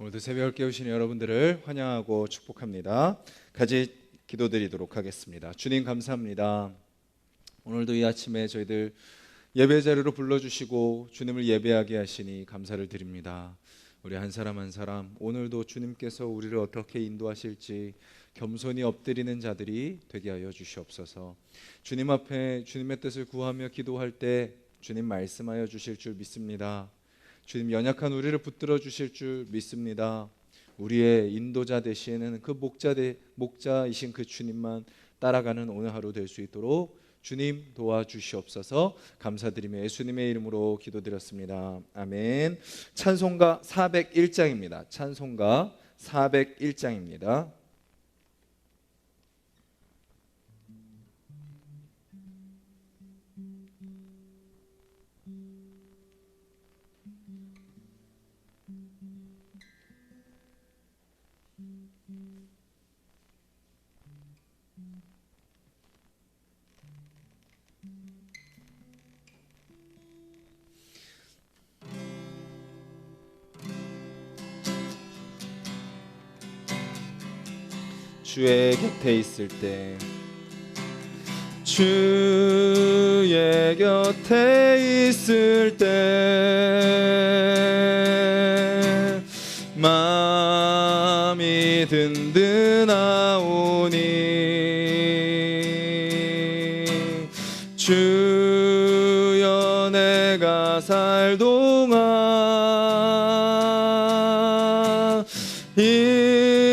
오늘도 새벽을 깨우신 여러분들을 환영하고 축복합니다. 같이 기도드리도록 하겠습니다. 주님 감사합니다. 오늘도 이 아침에 저희들 예배 자리로 불러주시고 주님을 예배하게 하시니 감사를 드립니다. 우리 한 사람 한 사람 오늘도 주님께서 우리를 어떻게 인도하실지 겸손히 엎드리는 자들이 되게 하여 주시옵소서. 주님 앞에 주님의 뜻을 구하며 기도할 때 주님 말씀하여 주실 줄 믿습니다. 주님 연약한 우리를 붙들어 주실 줄 믿습니다. 우리의 인도자 되시는 그 목자이신 그 주님만 따라가는 오늘 하루 될 수 있도록 주님 도와주시옵소서. 감사드리며 예수님의 이름으로 기도드렸습니다. 아멘. 찬송가 401장입니다. 찬송가 401장입니다. 주의 곁에 있을 때 주의 곁에 있을 때 마음이 든든하오니 주여 내가 살 동안 인도하여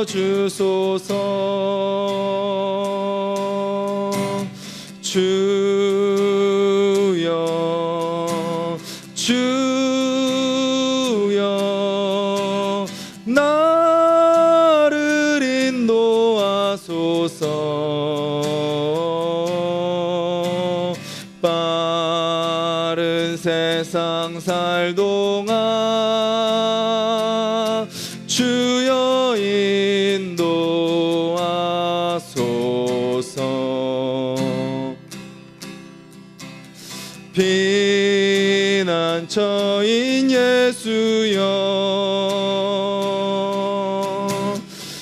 주소서. 주여 주여 나를 인도하소서. 빠른 세상 살 동안 주여 인도하소서. 피난처인 예수여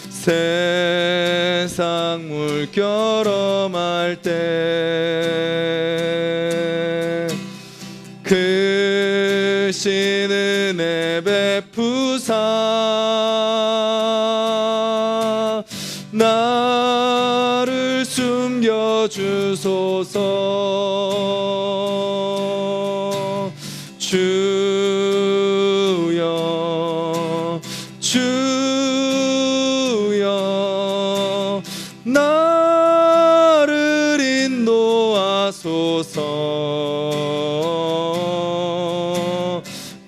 세상 물결엄할 때 크신 은혜 베푸사 나를 숨겨주소서. 주여 주여 나를 인도하소서.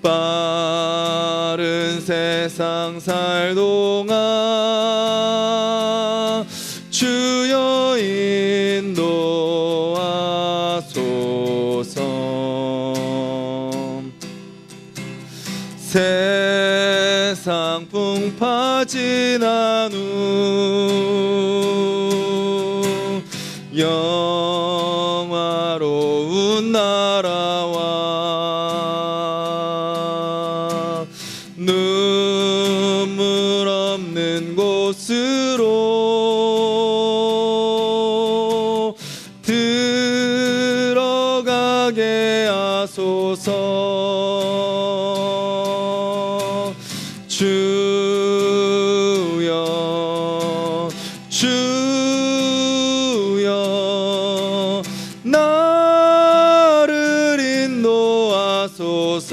빠른 세상 살 동안 주여 인도하소서. 세상 풍파 지난 후 영화로운 나라와 눈물 없는 곳으로 들어가게 하소서. 주여 주여 나를 인도하소서.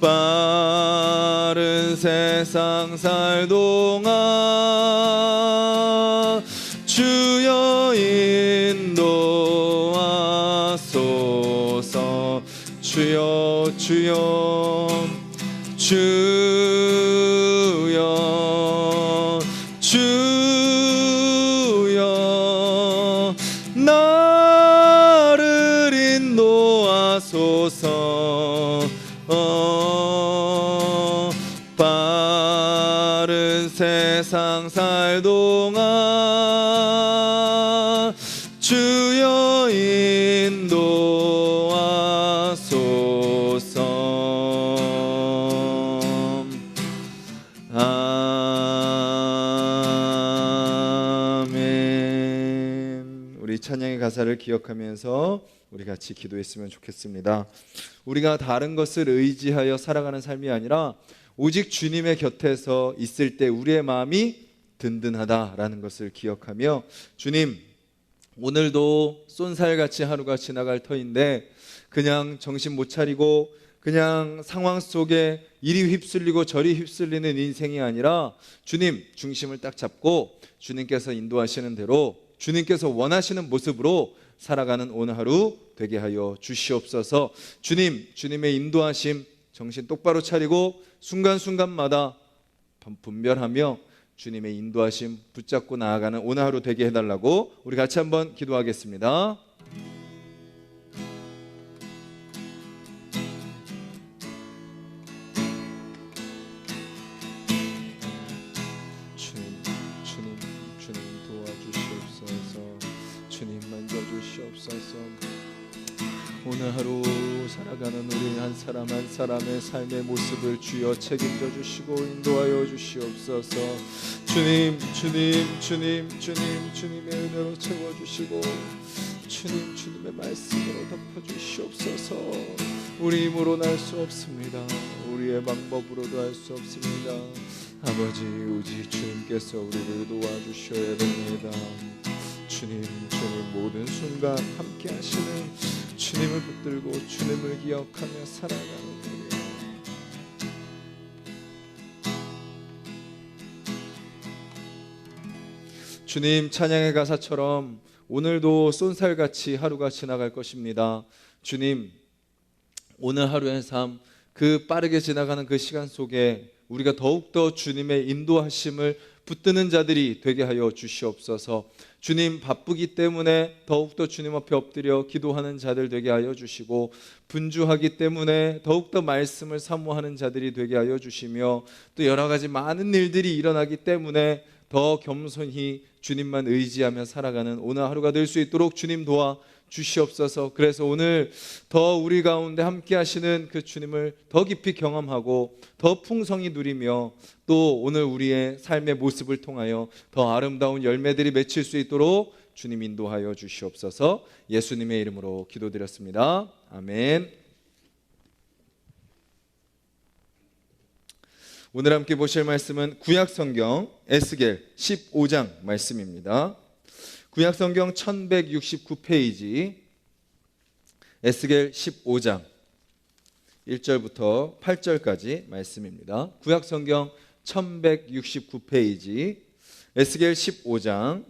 빠른 세상 살 동안 주여 인도하소서. 주여 주여 주여 주여 나를 인도하소서. 빠른 세상 살 동안 주여 인도하소서. 우리 찬양의 가사를 기억하면서 우리 같이 기도했으면 좋겠습니다. 우리가 다른 것을 의지하여 살아가는 삶이 아니라 오직 주님의 곁에서 있을 때 우리의 마음이 든든하다라는 것을 기억하며, 주님, 오늘도 쏜살같이 하루가 지나갈 터인데 그냥 정신 못 차리고 그냥 상황 속에 이리 휩쓸리고 저리 휩쓸리는 인생이 아니라 주님 중심을 딱 잡고 주님께서 인도하시는 대로 주님께서 원하시는 모습으로 살아가는 오늘 하루 되게 하여 주시옵소서. 주님, 주님의 인도하심 정신 똑바로 차리고 순간순간마다 분별하며 주님의 인도하심 붙잡고 나아가는 오늘 하루 되게 해달라고 우리 같이 한번 기도하겠습니다. 주님 도와주시옵소서. 주님 만져주시옵소서. 오늘 하루 살아가는 우리 한 사람 한 사람의 삶의 모습을 주여 책임져 주시고 인도하여 주시옵소서. 주님의 은혜로 채워주시고 주님의 말씀으로 덮어주시옵소서. 우리 힘으로는 할 수 없습니다. 우리의 방법으로도 할 수 없습니다. 아버지, 오직 주님께서 우리를 도와주셔야 됩니다. 주님 모든 순간 함께 하시는 주님을 붙들고 주님을 기억하며 살아가는 우리. 주님, 찬양의 가사처럼 오늘도 쏜살같이 하루가 지나갈 것입니다. 주님, 오늘 하루의 삶, 그 빠르게 지나가는 그 시간 속에 우리가 더욱더 주님의 인도하심을 붙드는 자들이 되게 하여 주시옵소서. 주님, 바쁘기 때문에 더욱더 주님 앞에 엎드려 기도하는 자들 되게 하여 주시고, 분주하기 때문에 더욱더 말씀을 사모하는 자들이 되게 하여 주시며, 또 여러 가지 많은 일들이 일어나기 때문에 더 겸손히 주님만 의지하며 살아가는 오늘 하루가 될 수 있도록 주님 도와 주시옵소서. 그래서 오늘 더 우리 가운데 함께 하시는 그 주님을 더 깊이 경험하고 더 풍성히 누리며, 또 오늘 우리의 삶의 모습을 통하여 더 아름다운 열매들이 맺힐 수 있도록 주님 인도하여 주시옵소서. 예수님의 이름으로 기도드렸습니다. 아멘. 오늘 함께 보실 말씀은 구약성경 에스겔 15장 말씀입니다. 구약성경 1169페이지 에스겔 15장 1절부터 8절까지 말씀입니다. 구약성경 1169페이지 에스겔 15장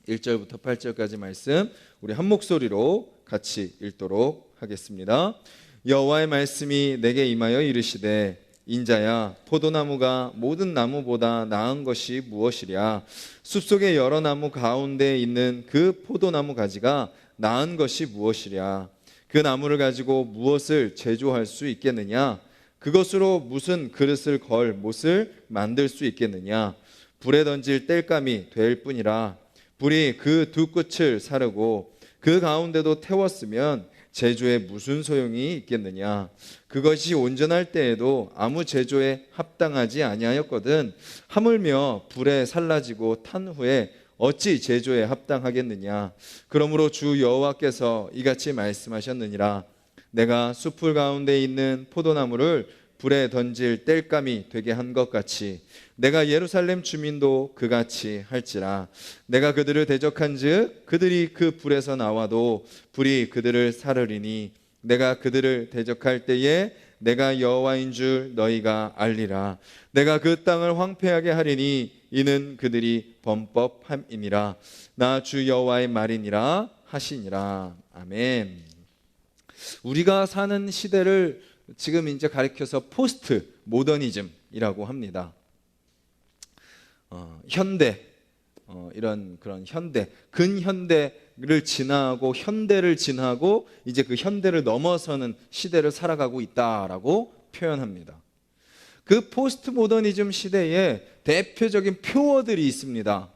1절부터 8절까지 말씀, 우리 한 목소리로 같이 읽도록 하겠습니다. 여호와의 말씀이 내게 임하여 이르시되, 인자야, 포도나무가 모든 나무보다 나은 것이 무엇이랴? 숲속의 여러 나무 가운데 있는 그 포도나무 가지가 나은 것이 무엇이랴? 그 나무를 가지고 무엇을 제조할 수 있겠느냐? 그것으로 무슨 그릇을 걸 못을 만들 수 있겠느냐? 불에 던질 땔감이 될 뿐이라. 불이 그 두 끝을 사르고 그 가운데도 태웠으면 제조에 무슨 소용이 있겠느냐? 그것이 온전할 때에도 아무 제조에 합당하지 아니하였거든. 하물며 불에 살라지고 탄 후에 어찌 제조에 합당하겠느냐? 그러므로 주 여호와께서 이같이 말씀하셨느니라. 내가 숲풀 가운데 있는 포도나무를 불에 던질 땔감이 되게 한 것 같이 내가 예루살렘 주민도 그같이 할지라. 내가 그들을 대적한즉 그들이 그 불에서 나와도 불이 그들을 사르리니 내가 그들을 대적할 때에 내가 여호와인 줄 너희가 알리라. 내가 그 땅을 황폐하게 하리니 이는 그들이 범법함이니라. 나 주 여호와의 말이니라 하시니라. 아멘. 우리가 사는 시대를 지금 이제 가리켜서 포스트 모더니즘이라고 합니다. 현대, 이런 그런 현대, 근현대를 지나고 현대를 지나고 이제 그 현대를 넘어서는 시대를 살아가고 있다라고 표현합니다. 그 포스트 모더니즘 시대에 대표적인 표어들이 있습니다.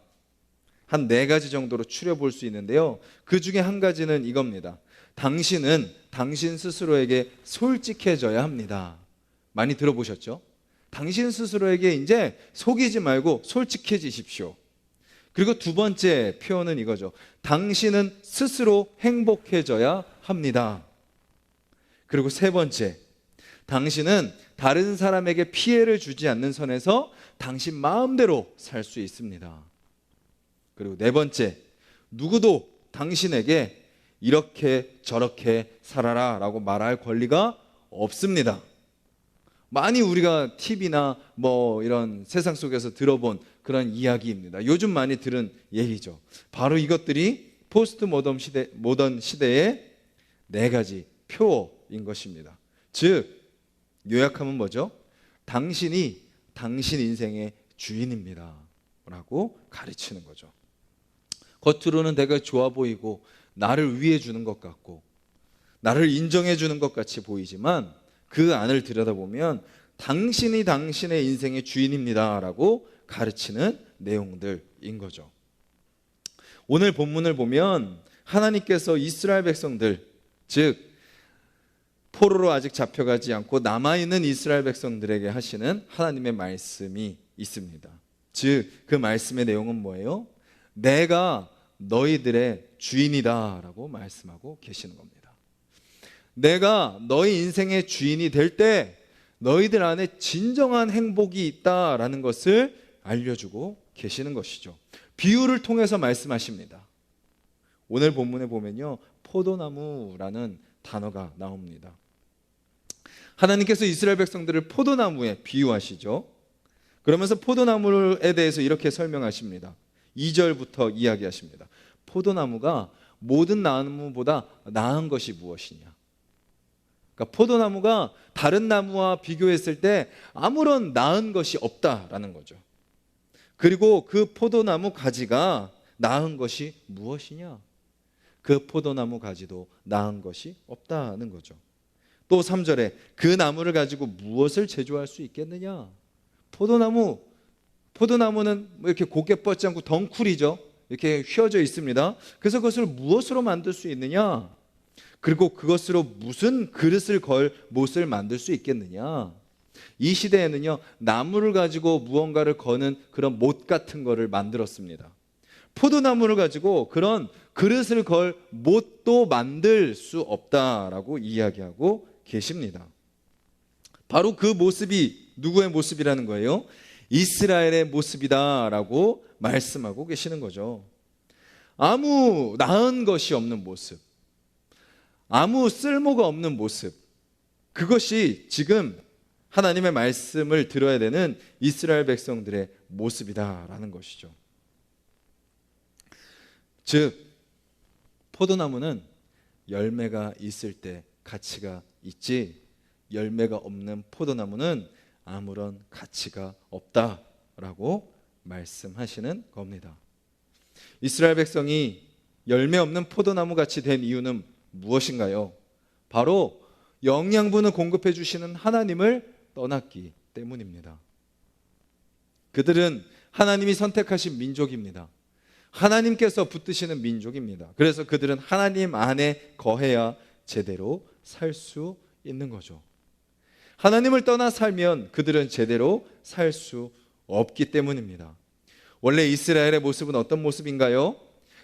한 4가지 정도로 추려볼 수 있는데요. 그 중에 한 가지는 이겁니다. 당신은 당신 스스로에게 솔직해져야 합니다. 많이 들어보셨죠? 당신 스스로에게 이제 속이지 말고 솔직해지십시오. 그리고 두 번째 표현은 이거죠. 당신은 스스로 행복해져야 합니다. 그리고 세 번째, 당신은 다른 사람에게 피해를 주지 않는 선에서 당신 마음대로 살 수 있습니다. 그리고 네 번째, 누구도 당신에게 이렇게 저렇게 살아라 라고 말할 권리가 없습니다. 많이 우리가 TV나 뭐 이런 세상 속에서 들어본 그런 이야기입니다. 요즘 많이 들은 얘기죠. 바로 이것들이 포스트 모던 시대의 네 가지 표어인 것입니다. 즉 요약하면 뭐죠? 당신이 당신 인생의 주인입니다 라고 가르치는 거죠. 겉으로는 되게 좋아 보이고 나를 위해 주는 것 같고 나를 인정해 주는 것 같이 보이지만 그 안을 들여다보면 당신이 당신의 인생의 주인입니다 라고 가르치는 내용들인 거죠. 오늘 본문을 보면 하나님께서 이스라엘 백성들, 즉 포로로 아직 잡혀가지 않고 남아있는 이스라엘 백성들에게 하시는 하나님의 말씀이 있습니다. 즉 그 말씀의 내용은 뭐예요? 내가 너희들의 주인이다 라고 말씀하고 계시는 겁니다. 내가 너희 인생의 주인이 될 때 너희들 안에 진정한 행복이 있다라는 것을 알려주고 계시는 것이죠. 비유를 통해서 말씀하십니다. 오늘 본문에 보면요, 포도나무라는 단어가 나옵니다. 하나님께서 이스라엘 백성들을 포도나무에 비유하시죠. 그러면서 포도나무에 대해서 이렇게 설명하십니다. 2절부터 이야기하십니다. 포도나무가 모든 나무보다 나은 것이 무엇이냐? 그러니까 포도나무가 다른 나무와 비교했을 때 아무런 나은 것이 없다라는 거죠. 그리고 그 포도나무 가지가 나은 것이 무엇이냐? 그 포도나무 가지도 나은 것이 없다는 거죠. 또 3절에 그 나무를 가지고 무엇을 제조할 수 있겠느냐? 포도나무는 뭐 이렇게 곱게 뻗지 않고 덩쿨이죠. 이렇게 휘어져 있습니다. 그래서 그것을 무엇으로 만들 수 있느냐? 그리고 그것으로 무슨 그릇을 걸 못을 만들 수 있겠느냐? 이 시대에는요, 나무를 가지고 무언가를 거는 그런 못 같은 거를 만들었습니다. 포도나무를 가지고 그런 그릇을 걸 못도 만들 수 없다라고 이야기하고 계십니다. 바로 그 모습이 누구의 모습이라는 거예요? 이스라엘의 모습이다라고 말씀하고 계시는 거죠. 아무 나은 것이 없는 모습, 아무 쓸모가 없는 모습, 그것이 지금 하나님의 말씀을 들어야 되는 이스라엘 백성들의 모습이다라는 것이죠. 즉 포도나무는 열매가 있을 때 가치가 있지, 열매가 없는 포도나무는 아무런 가치가 없다라고 말씀하시는 겁니다. 이스라엘 백성이 열매 없는 포도나무 같이 된 이유는 무엇인가요? 바로 영양분을 공급해 주시는 하나님을 떠났기 때문입니다. 그들은 하나님이 선택하신 민족입니다. 하나님께서 붙드시는 민족입니다. 그래서 그들은 하나님 안에 거해야 제대로 살 수 있는 거죠. 하나님을 떠나 살면 그들은 제대로 살 수 없기 때문입니다. 원래 이스라엘의 모습은 어떤 모습인가요?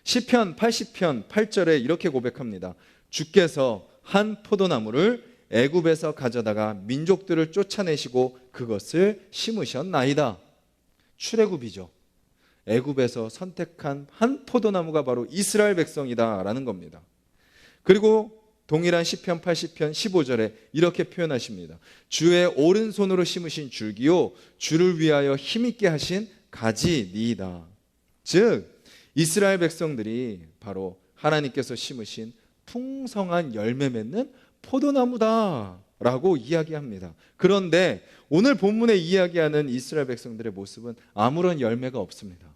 시편 80편 8절에 이렇게 고백합니다. 주께서 한 포도나무를 애굽에서 가져다가 민족들을 쫓아내시고 그것을 심으셨나이다. 출애굽이죠. 애굽에서 선택한 한 포도나무가 바로 이스라엘 백성이다라는 겁니다. 그리고 동일한 시편 80편 15절에 이렇게 표현하십니다. 주의 오른손으로 심으신 줄기요 주를 위하여 힘있게 하신 가지니이다. 즉 이스라엘 백성들이 바로 하나님께서 심으신 풍성한 열매 맺는 포도나무다라고 이야기합니다. 그런데 오늘 본문에 이야기하는 이스라엘 백성들의 모습은 아무런 열매가 없습니다.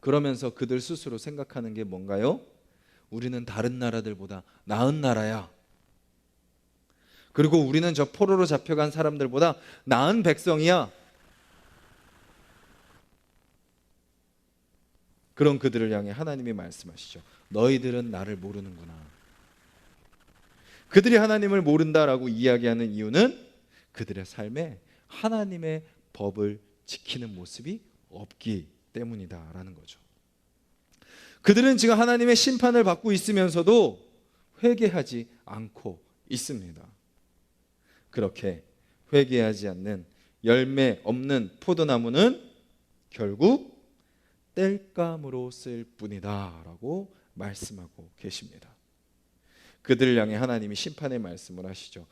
그러면서 그들 스스로 생각하는 게 뭔가요? 우리는 다른 나라들보다 나은 나라야. 그리고 우리는 저 포로로 잡혀간 사람들보다 나은 백성이야. 그런 그들을 향해 하나님이 말씀하시죠. 너희들은 나를 모르는구나. 그들이 하나님을 모른다라고 이야기하는 이유는 그들의 삶에 하나님의 법을 지키는 모습이 없기 때문이다라는 거죠. 그들은 지금 하나님의 심판을 받고 있으면서도 회개하지 않고 있습니다. 그렇게 회개하지 않는 열매 없는 포도나무는 결국 땔감으로 쓸 뿐이다 라고 말씀하고 계십니다. 그들을 향해 하나님이 심판의 말씀을 하시죠.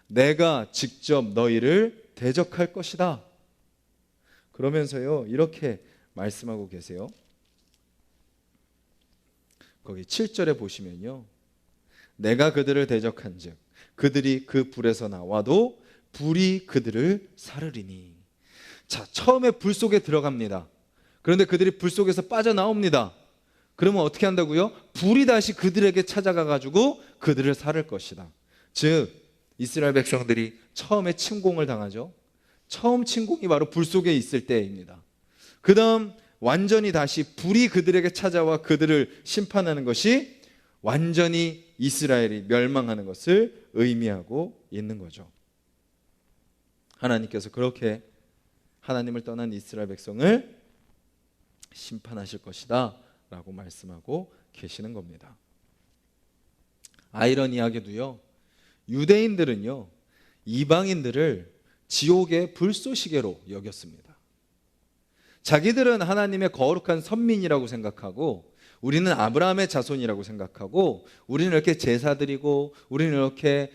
내가 직접 너희를 대적할 것이다. 그러면서요 이렇게 말씀하고 계세요. 거기 7절에 보시면요, 내가 그들을 대적한즉 그들이 그 불에서 나와도 불이 그들을 사르리니. 자, 처음에 불 속에 들어갑니다. 그런데 그들이 불 속에서 빠져나옵니다. 그러면 어떻게 한다고요? 불이 다시 그들에게 찾아가 가지고 그들을 사를 것이다. 즉 이스라엘 백성들이 처음에 침공을 당하죠. 처음 침공이 바로 불 속에 있을 때입니다. 그 다음 완전히 다시 불이 그들에게 찾아와 그들을 심판하는 것이 완전히 이스라엘이 멸망하는 것을 의미하고 있는 거죠. 하나님께서 그렇게 하나님을 떠난 이스라엘 백성을 심판하실 것이다 라고 말씀하고 계시는 겁니다. 아이러니하게도요, 유대인들은요 이방인들을 지옥의 불쏘시개로 여겼습니다. 자기들은 하나님의 거룩한 선민이라고 생각하고, 우리는 아브라함의 자손이라고 생각하고, 우리는 이렇게 제사 드리고, 우리는 이렇게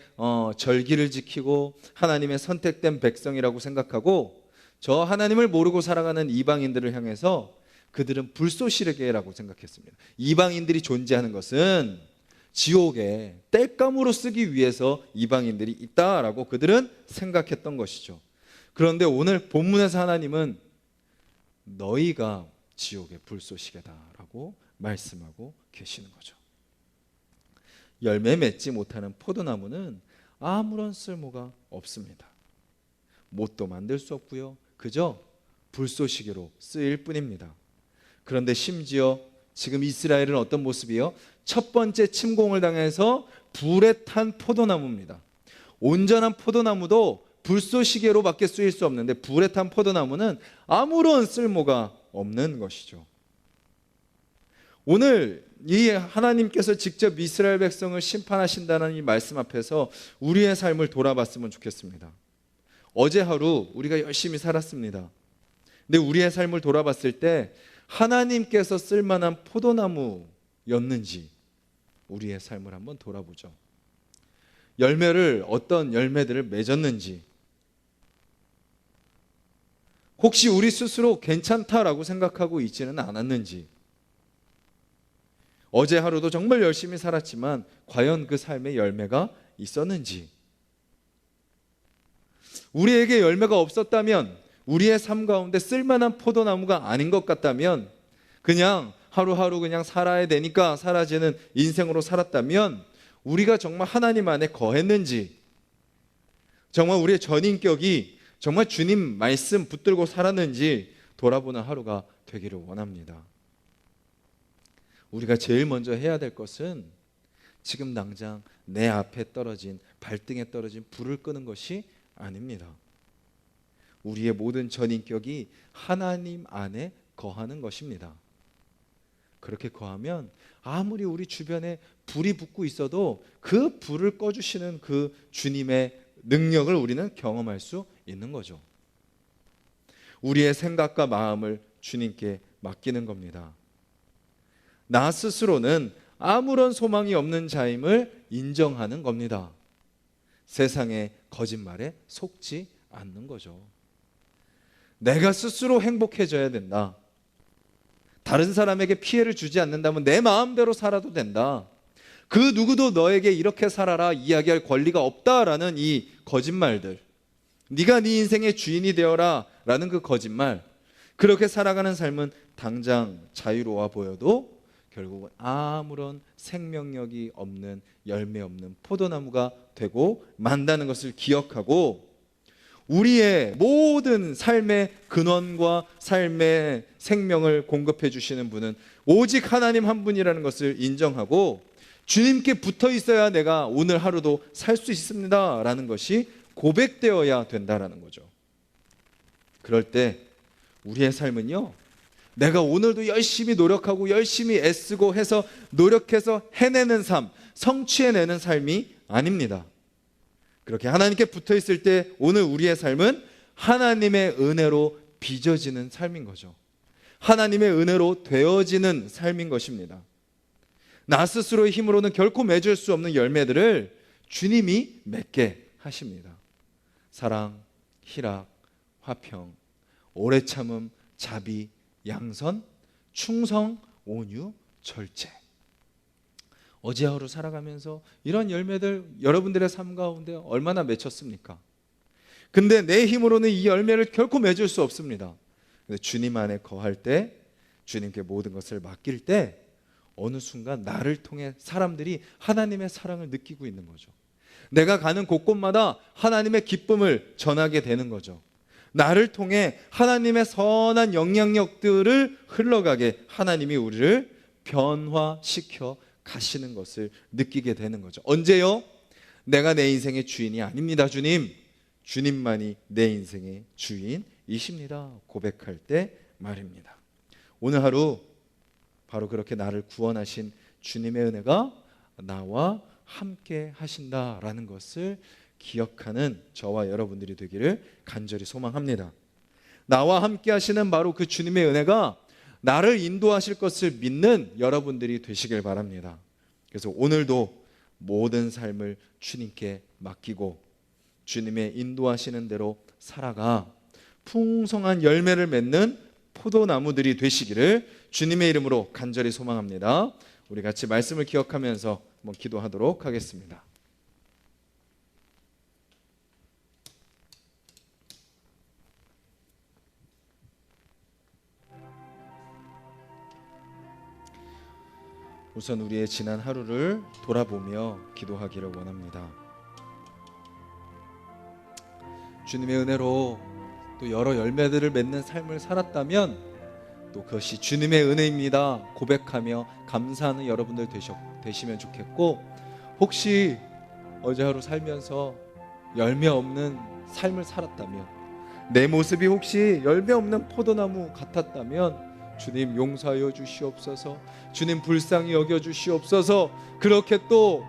절기를 지키고 하나님의 선택된 백성이라고 생각하고, 저 하나님을 모르고 살아가는 이방인들을 향해서 그들은 불쏘시개라고 생각했습니다. 이방인들이 존재하는 것은 지옥에 땔감으로 쓰기 위해서 이방인들이 있다라고 그들은 생각했던 것이죠. 그런데 오늘 본문에서 하나님은 너희가 지옥의 불쏘시개다라고 말씀하고 계시는 거죠. 열매 맺지 못하는 포도나무는 아무런 쓸모가 없습니다. 못도 만들 수 없고요, 그저 불쏘시개로 쓰일 뿐입니다. 그런데 심지어 지금 이스라엘은 어떤 모습이에요? 첫 번째 침공을 당해서 불에 탄 포도나무입니다. 온전한 포도나무도 불쏘시개로밖에 쓰일 수 없는데 불에 탄 포도나무는 아무런 쓸모가 없는 것이죠. 오늘 이 하나님께서 직접 이스라엘 백성을 심판하신다는 이 말씀 앞에서 우리의 삶을 돌아봤으면 좋겠습니다. 어제 하루 우리가 열심히 살았습니다. 근데 우리의 삶을 돌아봤을 때 하나님께서 쓸만한 포도나무였는지 우리의 삶을 한번 돌아보죠. 어떤 열매들을 맺었는지, 혹시 우리 스스로 괜찮다라고 생각하고 있지는 않았는지, 어제 하루도 정말 열심히 살았지만 과연 그 삶에 열매가 있었는지, 우리에게 열매가 없었다면, 우리의 삶 가운데 쓸만한 포도나무가 아닌 것 같다면, 그냥 하루하루 그냥 살아야 되니까 사라지는 인생으로 살았다면 우리가 정말 하나님 안에 거했는지, 정말 우리의 전인격이 정말 주님 말씀 붙들고 살았는지 돌아보는 하루가 되기를 원합니다. 우리가 제일 먼저 해야 될 것은 지금 당장 내 앞에 떨어진, 발등에 떨어진 불을 끄는 것이 아닙니다. 우리의 모든 전인격이 하나님 안에 거하는 것입니다. 그렇게 거하면 아무리 우리 주변에 불이 붙고 있어도 그 불을 꺼주시는 그 주님의 능력을 우리는 경험할 수 있는 거죠. 우리의 생각과 마음을 주님께 맡기는 겁니다. 나 스스로는 아무런 소망이 없는 자임을 인정하는 겁니다. 세상의 거짓말에 속지 않는 거죠. 내가 스스로 행복해져야 된다. 다른 사람에게 피해를 주지 않는다면 내 마음대로 살아도 된다. 그 누구도 너에게 이렇게 살아라 이야기할 권리가 없다라는 이 거짓말들, 네가 네 인생의 주인이 되어라 라는 그 거짓말, 그렇게 살아가는 삶은 당장 자유로워 보여도 결국은 아무런 생명력이 없는, 열매 없는 포도나무가 되고 만다는 것을 기억하고, 우리의 모든 삶의 근원과 삶의 생명을 공급해 주시는 분은 오직 하나님 한 분이라는 것을 인정하고, 주님께 붙어 있어야 내가 오늘 하루도 살 수 있습니다 라는 것이 고백되어야 된다라는 거죠. 그럴 때 우리의 삶은요, 내가 오늘도 열심히 노력하고 열심히 애쓰고 해서 노력해서 해내는 삶, 성취해내는 삶이 아닙니다. 그렇게 하나님께 붙어 있을 때 오늘 우리의 삶은 하나님의 은혜로 빚어지는 삶인 거죠. 하나님의 은혜로 되어지는 삶인 것입니다. 나 스스로의 힘으로는 결코 맺을 수 없는 열매들을 주님이 맺게 하십니다. 사랑, 희락, 화평, 오래 참음, 자비, 양선, 충성, 온유, 절제. 어제 하루 살아가면서 이런 열매들 여러분들의 삶 가운데 얼마나 맺혔습니까? 근데 내 힘으로는 이 열매를 결코 맺을 수 없습니다. 근데 주님 안에 거할 때, 주님께 모든 것을 맡길 때 어느 순간 나를 통해 사람들이 하나님의 사랑을 느끼고 있는 거죠. 내가 가는 곳곳마다 하나님의 기쁨을 전하게 되는 거죠. 나를 통해 하나님의 선한 영향력들을 흘러가게 하나님이 우리를 변화시켜 가시는 것을 느끼게 되는 거죠. 언제요? 내가 내 인생의 주인이 아닙니다, 주님. 주님만이 내 인생의 주인이십니다. 고백할 때 말입니다. 오늘 하루 바로 그렇게 나를 구원하신 주님의 은혜가 나와 함께 하신다라는 것을 기억하는 저와 여러분들이 되기를 간절히 소망합니다. 나와 함께 하시는 바로 그 주님의 은혜가 나를 인도하실 것을 믿는 여러분들이 되시길 바랍니다. 그래서 오늘도 모든 삶을 주님께 맡기고 주님의 인도하시는 대로 살아가 풍성한 열매를 맺는 포도나무들이 되시기를 주님의 이름으로 간절히 소망합니다. 우리 같이 말씀을 기억하면서 한번 기도하도록 하겠습니다. 우선 우리의 지난 하루를 돌아보며 기도하기를 원합니다. 주님의 은혜로 또 여러 열매들을 맺는 삶을 살았다면 또 그것이 주님의 은혜입니다 고백하며 감사하는 여러분들 되시면 좋겠고, 혹시 어제 하루 살면서 열매 없는 삶을 살았다면, 내 모습이 혹시 열매 없는 포도나무 같았다면 주님 용서하여 주시옵소서, 주님 불쌍히 여겨 주시옵소서. 그렇게 또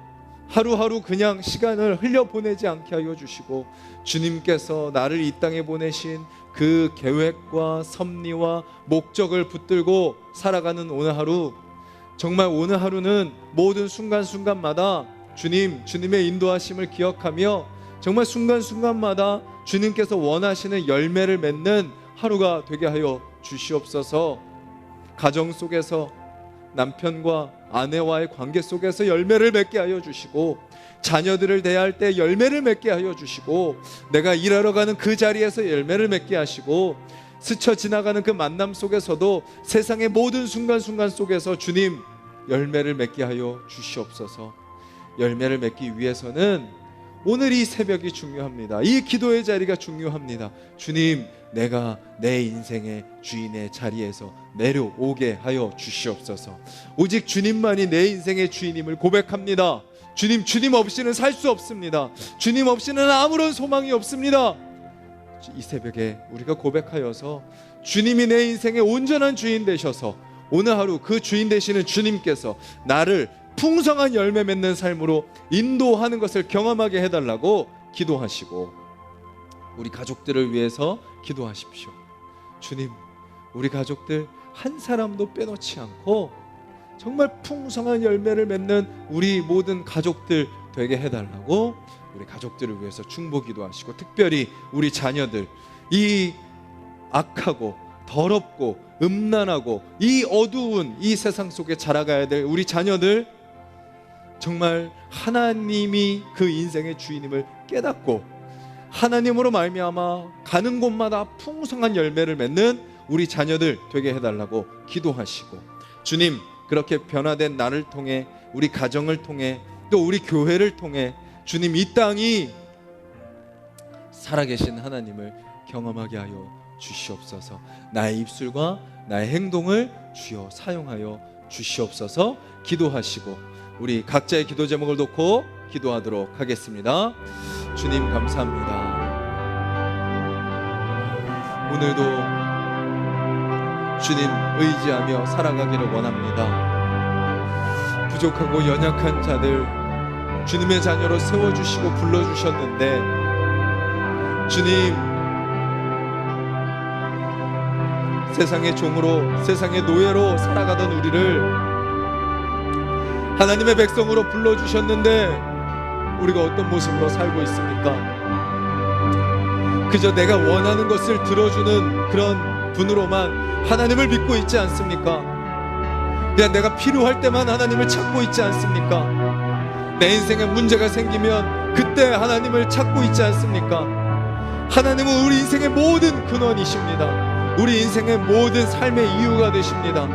하루하루 그냥 시간을 흘려보내지 않게 하여 주시고, 주님께서 나를 이 땅에 보내신 그 계획과 섭리와 목적을 붙들고 살아가는 오늘 하루, 정말 오늘 하루는 모든 순간순간마다 주님의 인도하심을 기억하며 정말 순간순간마다 주님께서 원하시는 열매를 맺는 하루가 되게 하여 주시옵소서. 가정 속에서 남편과 아내와의 관계 속에서 열매를 맺게 하여 주시고, 자녀들을 대할 때 열매를 맺게 하여 주시고, 내가 일하러 가는 그 자리에서 열매를 맺게 하시고, 스쳐 지나가는 그 만남 속에서도 세상의 모든 순간순간 속에서 주님 열매를 맺게 하여 주시옵소서. 열매를 맺기 위해서는 오늘 이 새벽이 중요합니다. 이 기도의 자리가 중요합니다. 주님, 내가 내 인생의 주인의 자리에서 내려오게 하여 주시옵소서. 오직 주님만이 내 인생의 주인임을 고백합니다. 주님 없이는 살 수 없습니다. 주님 없이는 아무런 소망이 없습니다. 이 새벽에 우리가 고백하여서 주님이 내 인생의 온전한 주인 되셔서 오늘 하루 그 주인 되시는 주님께서 나를 풍성한 열매 맺는 삶으로 인도하는 것을 경험하게 해달라고 기도하시고, 우리 가족들을 위해서 기도하십시오. 주님, 우리 가족들 한 사람도 빼놓지 않고 정말 풍성한 열매를 맺는 우리 모든 가족들 되게 해달라고 우리 가족들을 위해서 중보 기도하시고, 특별히 우리 자녀들, 이 악하고 더럽고 음란하고 이 어두운 이 세상 속에 자라가야 될 우리 자녀들, 정말 하나님이 그 인생의 주인임을 깨닫고 하나님으로 말미암아 가는 곳마다 풍성한 열매를 맺는 우리 자녀들 되게 해달라고 기도하시고, 주님, 그렇게 변화된 나를 통해, 우리 가정을 통해, 또 우리 교회를 통해 주님 이 땅이 살아계신 하나님을 경험하게 하여 주시옵소서. 나의 입술과 나의 행동을 주여 사용하여 주시옵소서. 기도하시고 우리 각자의 기도 제목을 놓고 기도하도록 하겠습니다. 주님 감사합니다. 오늘도 주님 의지하며 살아가기를 원합니다. 부족하고 연약한 자들 주님의 자녀로 세워주시고 불러주셨는데, 주님 세상의 종으로, 세상의 노예로 살아가던 우리를 하나님의 백성으로 불러주셨는데 우리가 어떤 모습으로 살고 있습니까? 그저 내가 원하는 것을 들어주는 그런 분으로만 하나님을 믿고 있지 않습니까? 그냥 내가 필요할 때만 하나님을 찾고 있지 않습니까? 내 인생에 문제가 생기면 그때 하나님을 찾고 있지 않습니까? 하나님은 우리 인생의 모든 근원이십니다. 우리 인생의 모든 삶의 이유가 되십니다.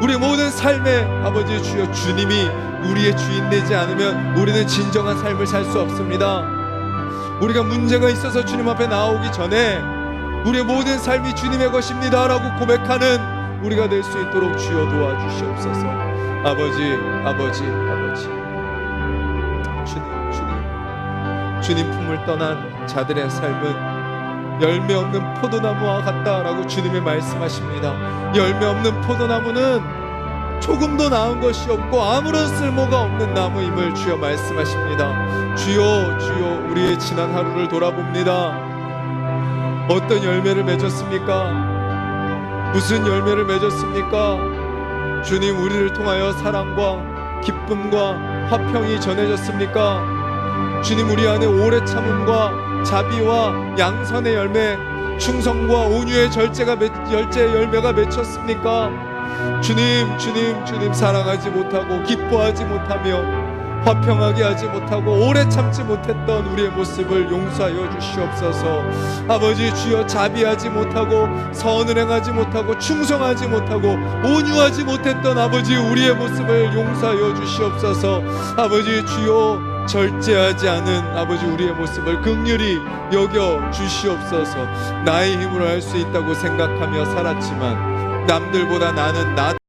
우리 모든 삶의 아버지 주여, 주님이 우리의 주인 되지 않으면 우리는 진정한 삶을 살 수 없습니다. 우리가 문제가 있어서 주님 앞에 나오기 전에 우리의 모든 삶이 주님의 것입니다 라고 고백하는 우리가 될 수 있도록 주여 도와주시옵소서. 아버지, 아버지, 아버지, 주님 품을 떠난 자들의 삶은 열매 없는 포도나무와 같다라고 주님이 말씀하십니다. 열매 없는 포도나무는 조금도 나은 것이 없고 아무런 쓸모가 없는 나무임을 주여 말씀하십니다. 주여, 주여, 우리의 지난 하루를 돌아봅니다. 어떤 열매를 맺었습니까? 무슨 열매를 맺었습니까? 주님, 우리를 통하여 사랑과 기쁨과 화평이 전해졌습니까? 주님, 우리 안에 오래 참음과 자비와 양선의 열매, 충성과 온유의 열매의 열매가 맺혔습니까? 주님, 주님, 주님, 사랑하지 못하고 기뻐하지 못하며 화평하게 하지 못하고 오래 참지 못했던 우리의 모습을 용서하여 주시옵소서. 아버지 주여, 자비하지 못하고 선을 행하지 못하고 충성하지 못하고 온유하지 못했던 아버지 우리의 모습을 용서하여 주시옵소서. 아버지 주여, 절제하지 않은 아버지 우리의 모습을 긍휼히 여겨 주시옵소서. 나의 힘으로 할 수 있다고 생각하며 살았지만 남들보다 나는 나